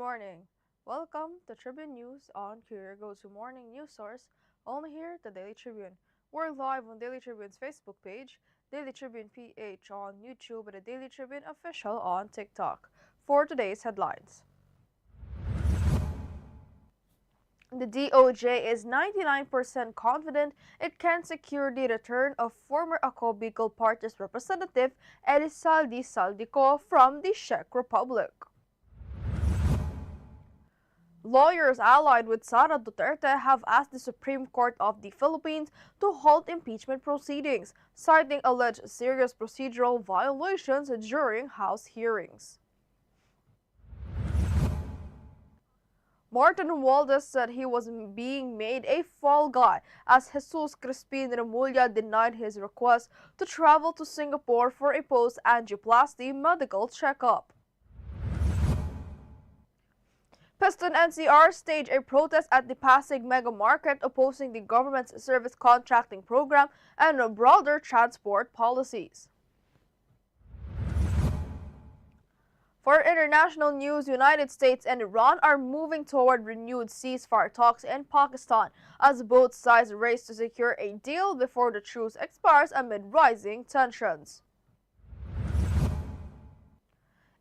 morning. Welcome to Tribune News on Your Go-To Morning News Source, only here at the Daily Tribune. We're live on Daily Tribune's Facebook page, Daily Tribune PH on YouTube, and the Daily Tribune Official on TikTok. For today's headlines. The DOJ is 99% confident it can secure the return of former Ako Bicol Party's representative Elizalde Saldico from the Czech Republic. Lawyers allied with Sara Duterte have asked the Supreme Court of the Philippines to halt impeachment proceedings, citing alleged serious procedural violations during House hearings. Martin Romualdez said he was being made a fall guy as Jesus Crispin Remulla denied his request to travel to Singapore for a post-angioplasty medical checkup. Piston NCR staged a protest at the Pasig Mega Market opposing the government's service contracting program and broader transport policies. For international news, United States and Iran are moving toward renewed ceasefire talks in Pakistan as both sides race to secure a deal before the truce expires amid rising tensions.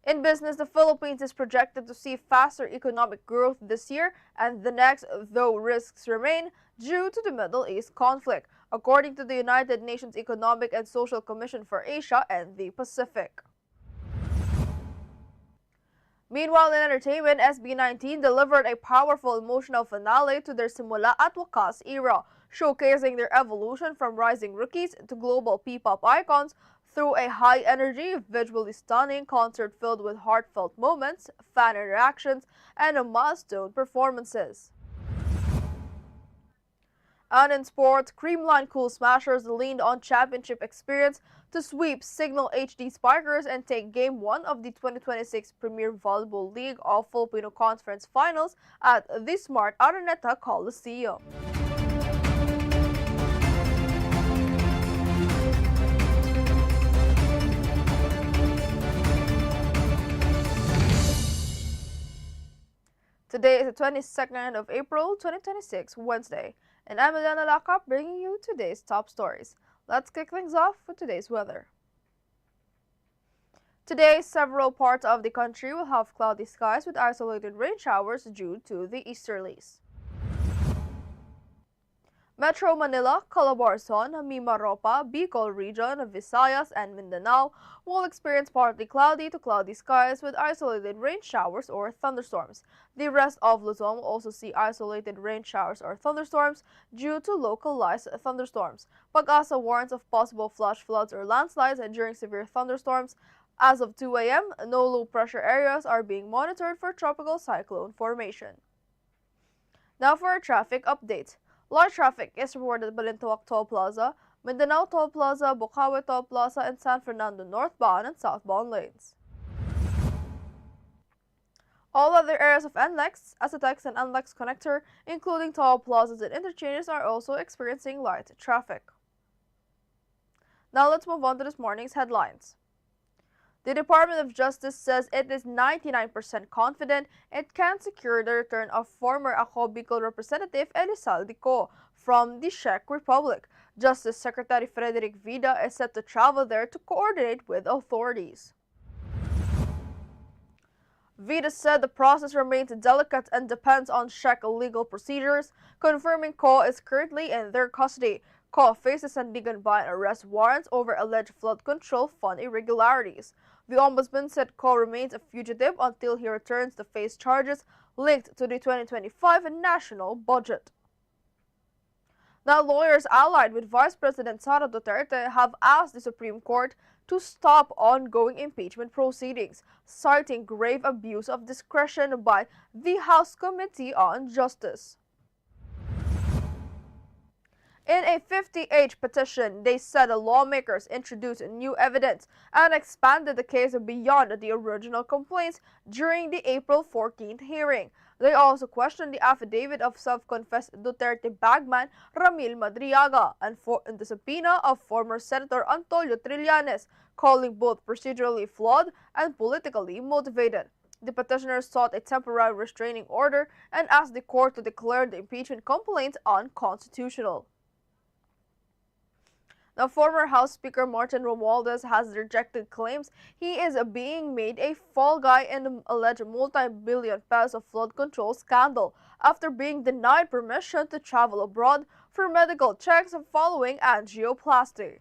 In business, the Philippines is projected to see faster economic growth this year and the next, though risks remain due to the Middle East conflict, according to the United Nations Economic and Social Commission for Asia and the Pacific. Meanwhile, in entertainment, SB19 delivered a powerful emotional finale to their Simula at Wakas era, showcasing their evolution from rising rookies to global P-pop icons through a high-energy, visually stunning concert filled with heartfelt moments, fan interactions, and milestone performances. And in sports, Creamline Cool Smashers leaned on championship experience to sweep Signal HD Spikers and take Game 1 of the 2026 Premier Volleyball League of Filipino Conference Finals at the Smart Araneta Coliseum. Today is the 22nd of April, 2026, Wednesday, and I'm Eliana Lacap bringing you today's top stories. Let's kick things off with today's weather. Today, several parts of the country will have cloudy skies with isolated rain showers due to the easterlies. Metro Manila, Calabarzon, Mimaropa, Bicol Region, Visayas, and Mindanao will experience partly cloudy to cloudy skies with isolated rain showers or thunderstorms. The rest of Luzon will also see isolated rain showers or thunderstorms due to localized thunderstorms. Pag-asa warns of possible flash floods or landslides during severe thunderstorms. As of 2 a.m., no low pressure areas are being monitored for tropical cyclone formation. Now for a traffic update. Large traffic is reported at Balintawak Toll Plaza, Mindanao Toll Plaza, Bocaue Toll Plaza, and San Fernando northbound and southbound lanes. All other areas of NLEX, SATEX, and NLEX connector, including toll plazas and interchanges, are also experiencing light traffic. Now let's move on to this morning's headlines. The Department of Justice says it is 99% confident it can secure the return of former Ako Bicol representative Elizalde from the Czech Republic. Justice Secretary Frederick Vida is set to travel there to coordinate with authorities. Vida said the process remains delicate and depends on Czech legal procedures, confirming Ko is currently in their custody. Ko faces Sandigan by arrest warrants over alleged flood control fund irregularities. The ombudsman said Ko remains a fugitive until he returns to face charges linked to the 2025 national budget. Now, lawyers allied with Vice President Sara Duterte have asked the Supreme Court to stop ongoing impeachment proceedings, citing grave abuse of discretion by the House Committee on Justice. In a 50-page petition, they said the lawmakers introduced new evidence and expanded the case beyond the original complaints during the April 14th hearing. They also questioned the affidavit of self-confessed Duterte bagman Ramil Madriaga and the subpoena of former Senator Antolio Trillanes, calling both procedurally flawed and politically motivated. The petitioners sought a temporary restraining order and asked the court to declare the impeachment complaints unconstitutional. Now, former House Speaker Martin Romualdez has rejected claims he is being made a fall guy in the alleged multi-billion peso flood control scandal after being denied permission to travel abroad for medical checks following angioplasty.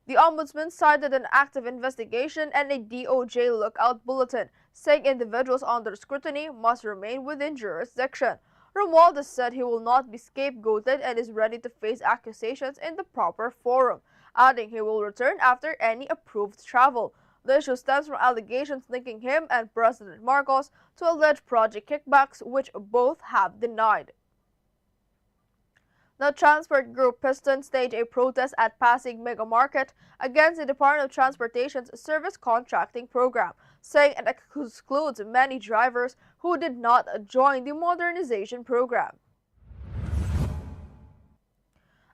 The Ombudsman cited an active investigation and a DOJ lookout bulletin, saying individuals under scrutiny must remain within jurisdiction. Romualdez said he will not be scapegoated and is ready to face accusations in the proper forum, adding he will return after any approved travel. The issue stems from allegations linking him and President Marcos to alleged project kickbacks, which both have denied. The transport group Piston staged a protest at Pasig Mega Market against the Department of Transportation's service contracting program, saying it excludes many drivers who did not join the modernization program.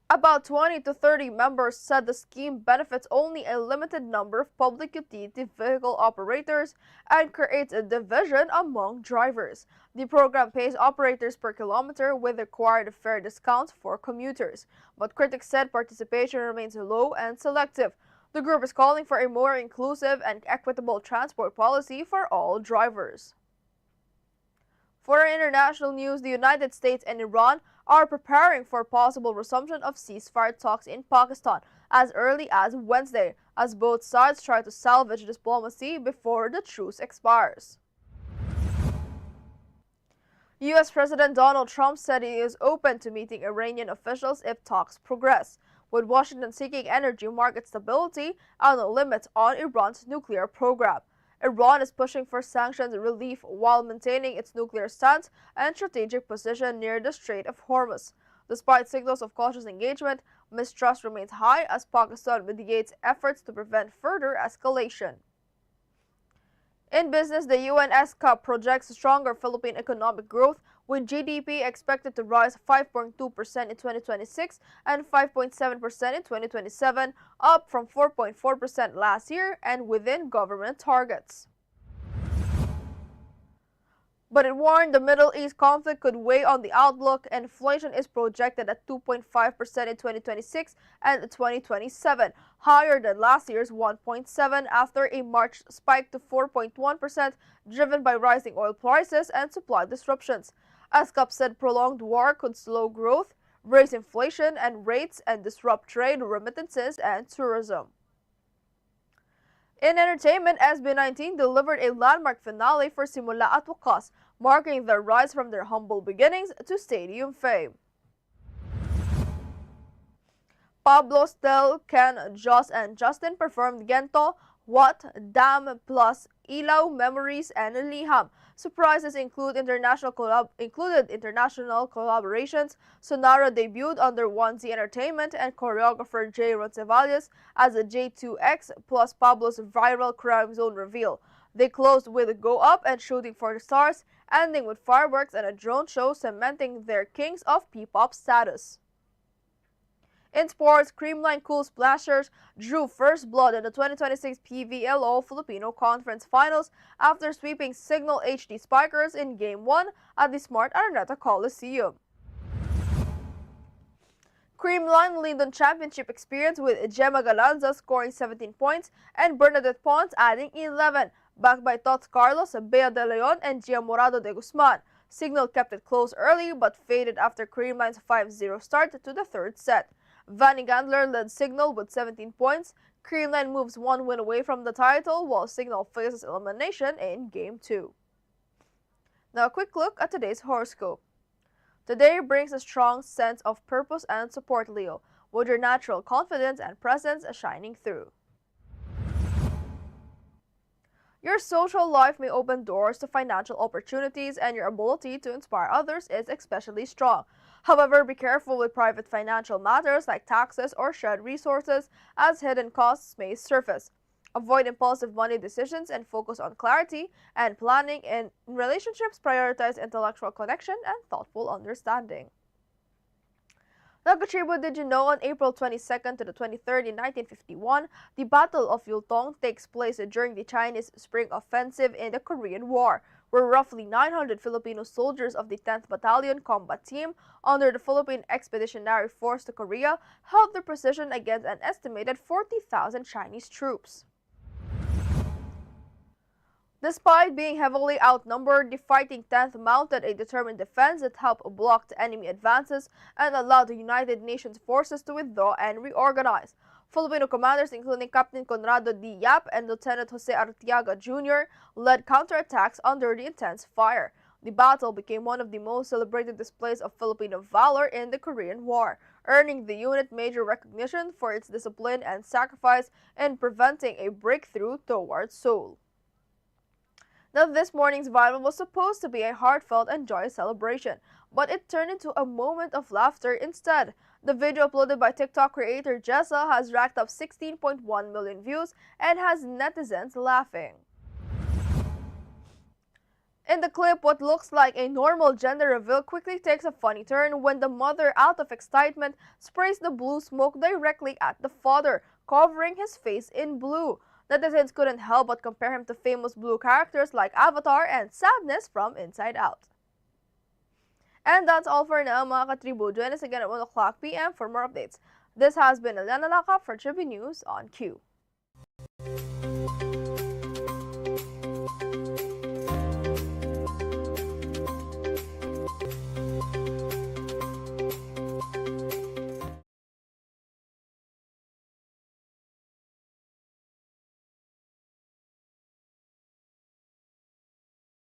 About 20 to 30 members said the scheme benefits only a limited number of public utility vehicle operators and creates a division among drivers. The program pays operators per kilometer with required fare discounts for commuters, but critics said participation remains low and selective. The group is calling for a more inclusive and equitable transport policy for all drivers. For international news, the United States and Iran are preparing for possible resumption of ceasefire talks in Pakistan as early as Wednesday, as both sides try to salvage diplomacy before the truce expires. U.S. President Donald Trump said he is open to meeting Iranian officials if talks progress, with Washington seeking energy market stability and limits on Iran's nuclear program. Iran is pushing for sanctions relief while maintaining its nuclear stance and strategic position near the Strait of Hormuz. Despite signals of cautious engagement, mistrust remains high as Pakistan mediates efforts to prevent further escalation. In business, the UN Lacap projects stronger Philippine economic growth, with GDP expected to rise 5.2% in 2026 and 5.7% in 2027, up from 4.4% last year and within government targets. But it warned the Middle East conflict could weigh on the outlook. Inflation is projected at 2.5% in 2026 and 2027, higher than last year's 1.7% after a March spike to 4.1%, driven by rising oil prices and supply disruptions. ASCAP said prolonged war could slow growth, raise inflation and rates, and disrupt trade, remittances, and tourism. In entertainment, SB19 delivered a landmark finale for Simula at Wakas, marking their rise from their humble beginnings to stadium fame. Pablo, Stel, Ken, Joss, and Justin performed Gento, What, Dam, plus Ilaw, Memories, and Liham. Surprises included international collaborations. Sonara debuted under 1Z Entertainment and choreographer Jay Roncesvalles as a J2X plus Pablo's viral Crime Zone reveal. They closed with Go Up and Shooting for the Stars, ending with fireworks and a drone show cementing their Kings of P-pop status. In sports, Creamline Cool Splashers drew first blood in the 2026 PVLO Filipino Conference Finals after sweeping Signal HD Spikers in Game 1 at the Smart Araneta Coliseum. Creamline leaned on championship experience with Gemma Galanza scoring 17 points and Bernadette Pons adding 11, backed by Tots Carlos, Bea De Leon, and Gia Morado de Guzman. Signal kept it close early but faded after Creamline's 5-0 start to the third set. Vanny Gandler led Signal with 17 points. Creamline moves one win away from the title, while Signal faces elimination in Game 2. Now a quick look at today's horoscope. Today brings a strong sense of purpose and support, Leo, with your natural confidence and presence shining through. Your social life may open doors to financial opportunities, and your ability to inspire others is especially strong. However, be careful with private financial matters like taxes or shared resources, as hidden costs may surface. Avoid impulsive money decisions and focus on clarity and planning. In relationships, prioritize intellectual connection and thoughtful understanding. Like Tribune, did you know on April 22nd to the 23rd in 1951, the Battle of Yultong takes place during the Chinese Spring Offensive in the Korean War, where roughly 900 Filipino soldiers of the 10th Battalion Combat Team under the Philippine Expeditionary Force to Korea held their position against an estimated 40,000 Chinese troops. Despite being heavily outnumbered, the fighting 10th mounted a determined defense that helped block the enemy advances and allowed the United Nations forces to withdraw and reorganize. Filipino commanders including Captain Conrado D. Yap and Lieutenant Jose Artiaga Jr. led counterattacks under the intense fire. The battle became one of the most celebrated displays of Filipino valor in the Korean War, earning the unit major recognition for its discipline and sacrifice in preventing a breakthrough towards Seoul. Now, this morning's viral was supposed to be a heartfelt and joyous celebration, but it turned into a moment of laughter instead. The video uploaded by TikTok creator Jessa has racked up 16.1 million views and has netizens laughing. In the clip, what looks like a normal gender reveal quickly takes a funny turn when the mother, out of excitement, sprays the blue smoke directly at the father, covering his face in blue. Netizens couldn't help but compare him to famous blue characters like Avatar and Sadness from Inside Out. And that's all for now, mga katribu. Join us again at 1 o'clock p.m. for more updates. This has been Eliana Lacap for Tribune News on Q.